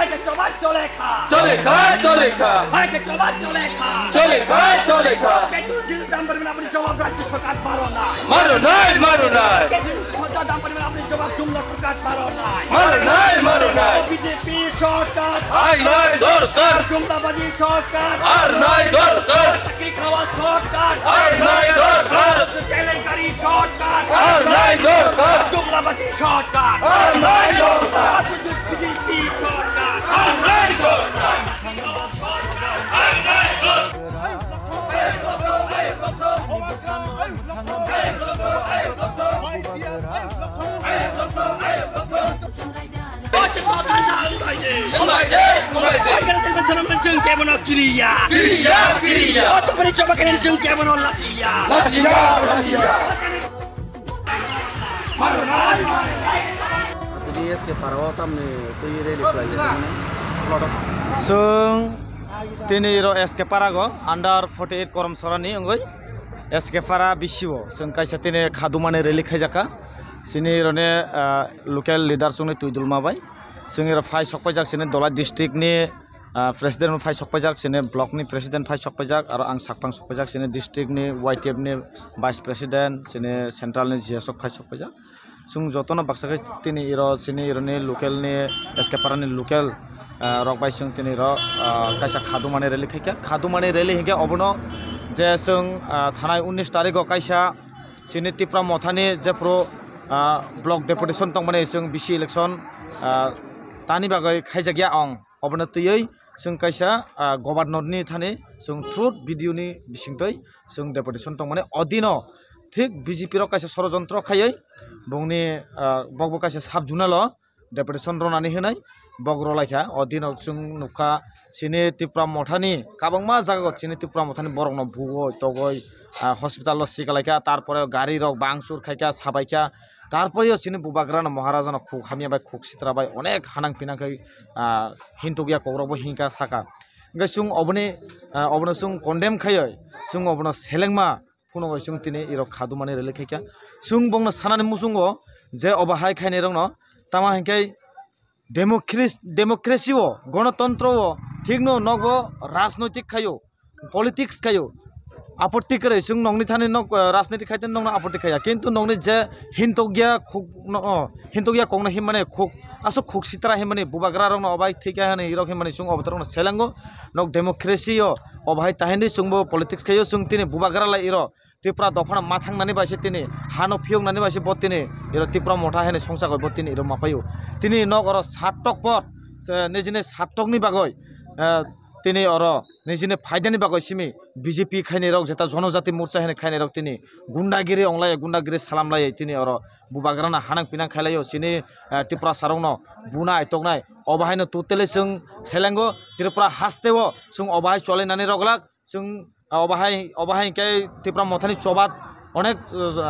ভাইকে চবান চলে খা চলে খা চলে খা ভাইকে চবান চলে খা চলে খা চলে খা পেট্রোল ডিজেল দাম বাড়বে আপনি জবাব রাজ্য সরকার পারো না মারো নাই পেট্রোল দাম বাড়বে আপনি জবাব জুমলা সরকার পারো না মারো নাই বিজেপি সরকার আই নাই দরকার জুমলাবাদী সরকার আর নাই দরকার চাকরি খাওয়া সরকার আর নাই দরকার কেলেঙ্কারি সরকার আর নাই দরকার জুমলাবাদী সরকার আর নাই দরকার বিজেপি সরকার আর নাই দরকার আর নাই Jeng kemono kiriya. Otto beri coba kalian jeng kemono lasia. Sung tini ro SK Parago under 48 koram sorani ongoi SK Para bisiwo sung kaisa tini khadumane reli khaijaka sini rone local leader sungni tuidul mabai sungi ro phai sokpajak sini Dola district ni president phai sokpajak sini block ni president phai sokpajak aro ang sakpang sokpajak sini district ni YTF ni vice president sini central ni GSok phai sokpajak sung jotono baksakai tini iro sini iro ni local ni SK Para ni local rok bai sung tini ro kaisa khadumane reli hingke obono je sung thanai 19 tarikh kaisa sini Tripura mothani je pro block deputation tongmane sung bisi election tani bagai khaijagya ong obono tuyoi sung kaisa governor ni thani sung truth video ni bisingtoi sung deputation tongmane odino ঠিক BJP র কাছে ষড়যন্ত্র খাইयै বংনি বগব কাছে সাবজুনালো deputation রনানি হনাই বগরলাইখা অদিন जों नुखा सिनि त्रिपुरा मथानि काबांमा जागा सिनि Tripura मथानि बरंनो भुगय तगय hospital सिगालाइखा तारपरे गाड़ी रक बांसुर खाइखा साबाइखा तारपरे सिनि बुबाग्रान महाराजानो खुक हामिया बाय खुक सित्राबाय अनेक हानां पिनाखै हिनतगिया कौरबो हिंका साका गय जों अबने जों कन्डेम खायै जों अबनो सेलेंमा पुनो जों तिनि इरक खादुमानि रेलेखैखा जों बंनो सानानि मुसुंगो जे अबाहाय खायनि रंनो तामा हिंकै डेमोक्रेसी गणतंत्र ठीक नो नगो राजनैतिक खायो पॉलिटिक्स खायो आपत्ति करे जों नंगनि थानि नग राजनीति खायते नंगना आपत्ति खाया किंतु नंगनि जे हिनतगिया कोंना हिमाने खुक आसो खुक सित्रा हिमाने बुबाग्रा रंनो अबाय थैका हने इरक हिमाने जों अबतरनो सेलांगो नग डेमोक्रेसी अबाय ताहेनि जोंबो पॉलिटिक्स खायो जों तिनि बुबाग्रा ला इरो त्रिपुरा दफाना माथांनानै बायसे तिनि हानो फियंनानै बायसे बतिनि इरो त्रिपुरा मथा हेने संसागय बतिनि इरो मापायो तिनि नग अर सातक पद निजिने सातकनि बागय तिनि अर निजिने फायदानि बागय सिमि बीजेपी खायनि रक जेता जनजाति मोर्चा हेने खायनि रक तिनि गुंडागिरि अंलाय गुंडागिरि सालामलाय तिनि अर बुबाग्राना हानां पिनां खायलायो सिनि त्रिपुरा सारंनो बुना आइतकनाय अबाहायनो टोटेलि जों सेलेंगो त्रिपुरा हास्तेव जों अबाहाय चलायनानै रगलाक जों अबाहाय के त्रिपुरा मथानि चबात अनेक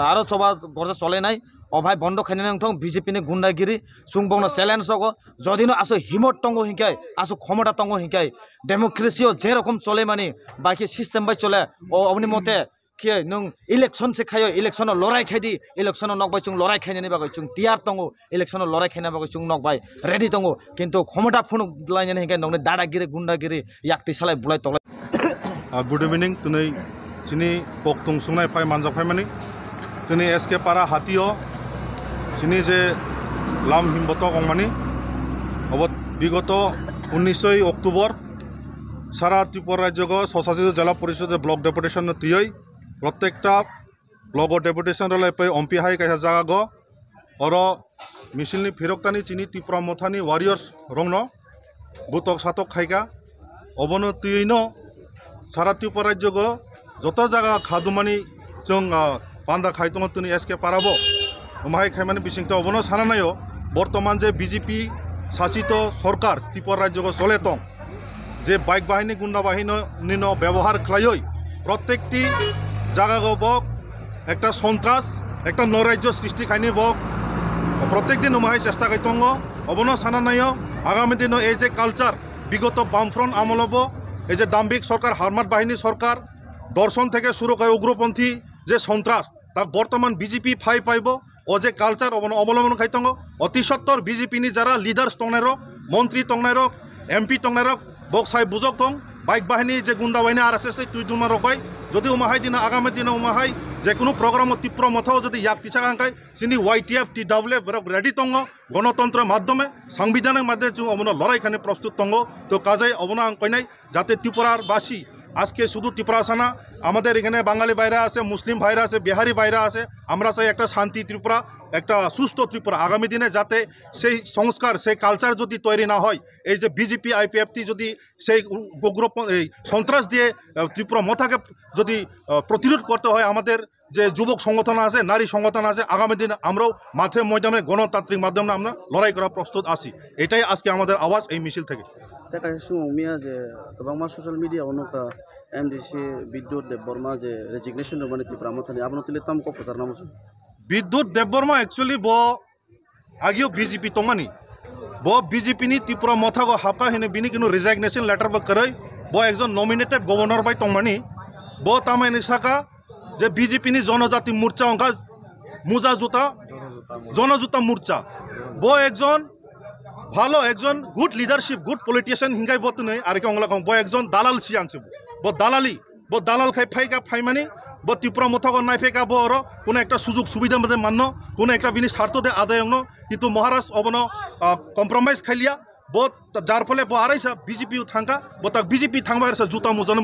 आरो चबात गरजा चलायनाय अबाहाय बन्द खायनानै नोंथां बीजेपी नि गुंडागिरि जों बंनो चैलेंज जगो जदिनो आसो हिमत तंगो हिंकाय आसो क्षमता तंगो हिंकाय डेमोक्रेसी जे रकम चले माने बाकी सिस्टेम बाय चले अबनि मते के नों इलेक्शन से खायो इलेक्शन लड़ाई खायदि इलेक्शन नकबाय जों लड़ाई खायनायनि बागै जों तियार तंगो इलेक्शन लड़ाई खायना बागै जों नकबाय रेडी तंगो किंतु क्षमता फुनु लायनानै हिंकाय नंने दादागिरि गुंडागिरि याक्ति सालाय बुलाय तलाय गुड इवनिंग तुनै चिनी पक्तुं सुंनाय फाय मानजा फायमानि तुनै SK Para हातियो चिनी जे लाम हिमबत गंमानि अबत विगत 19 अक्टोबर सारा त्रिपुरा राज्य स्वशासित जिला परिषद ब्लक डेपुटेशन तुयै प्रत्येकटा ब्लक डेपुटेशन रलाय पे एमपी हाय कायसा जागा गो और मिसिलनि फिरक्तानि चिनी त्रिपुरा मथानि वारियर्स रंनो बुतक सातक खायगा अबनो तुयैनो सारा त्रिपुरा राज्य जत जागा खादुमानि जों बान्दा खायदों तुनि SK Parabo माहाय खायमानि बिसिंथ अबनो साना नायो बर्तमान जे बीजेपी शासित सरकार त्रिपुरा राज्य चले दं जे बाइक बाहिनी गुंडा बाहिनी व्यवहार खालाय प्रत्येकटी जागा बक एक सन्त्रास एक नराज्य सृष्टि खायनि बक प्रत्येक दिन माहाय चेष्टा खायदों अबनो साना नायो आगामी दिन ए जे कालचार विगत बामफ्रंट आमलबो এই যে দাম্ভিক সরকার হারমাত বাহিনী সরকার দর্শন থেকে শুরু করে উগ্রপন্থী যে সন্ত্রাস তা বর্তমান বিজেপি ফাই পাইব ও যে কালচার অবলম্বন খাইতঙ্গ অতি সত্তর বিজেপি নি যারা লিডার্স তংনাইর মন্ত্রী তংনাইর MP tongnerok bok sai bujok tong bike bahini je gunda bahini RSS tuই দুমা রকবাই যদি উমাহাই দিনা আগামী দিনে উমাহাই যে কোনো প্রোগ্রাম তীব্র মথাও যদি ইয়াক পিছা কাঙ্কাই চিনি YTF TWF বেরক রেডি তঙ্গ গণতন্ত্রের মাধ্যমে সাংবিধানের মাধ্যমে যে অবন লড়াইখানে প্রস্তুত তঙ্গ তো কাজে অবনা কইনাই যাতে ত্রিপুরার বাসী আজকে শুধু ত্রিপুরা আসে না আমাদের এখানে বাঙালি বাইরা আছে মুসলিম ভাইরা আছে বিহারি ভাইরা আছে আমরা চাই একটা শান্তি ত্রিপুরা একটা সুস্থ ত্রিপুরা আগামী দিনে যাতে সেই সংস্কার সেই কালচার যদি তৈরি না হয় এই যে বিজেপি IPFT যদি সেই উগ্র এই সন্ত্রাস দিয়ে ত্রিপুরা মথাকে যদি প্রতিরোধ করতে হয় আমাদের যে যুবক সংগঠন আছে নারী সংগঠন আছে আগামী দিনে আমরাও মাঠে ময়দানে গণতান্ত্রিক মাধ্যমে আমরা লড়াই করা প্রস্তুত আছি এটাই আজকে আমাদের আওয়াজ এই মিছিল থেকে দেখা মিয়া যে গোबां ससियेल मिडिया अनुका MDC বিদ্যুৎ দেববর্মা যে রেজিগনেশন মানে ত্রিপুরা মথানি আপনি তিলে তাম কো প্রচার নাম বিদ্যুৎ দেববর্মা অ্যাকচুয়ালি ব আগিও বিজেপি তমানি ব বিজেপি নি ত্রিপুরা মথাগো হাপকা হেনে বিনি কিন্তু রেজিগনেশন লেটার বা করাই ব একজন নমিনেটেড গভর্নর বাই তমানি ব তামাইনি সাকা যে বিজেপি নি জনজাতি মোর্চা অঙ্কা মুজা জুতা জনজুতা মোর্চা ব একজন ভালো একজন গুড লিডারশিপ গুড পলিটিশিয়ান হিঙ্গাই বত নেই আর কি অংলা ব একজন দালাল সি আনছে ব দালালি ব দালাল খাই ফাইকা ফাইমানি ব ত্রিপুরা মথাগো নাই ফেকা বর কোনো একটা সুযোগ সুবিধা মধ্যে মান্য কোনো একটা বিনি স্বার্থ দে আদায় কিন্তু মহারাজ অবন কম্প্রোমাইজ খাইলিয়া ব যার ফলে ব আড়াইসা বিজেপিও থাকা ব তাক বিজেপি থাকবা জুতা মুজন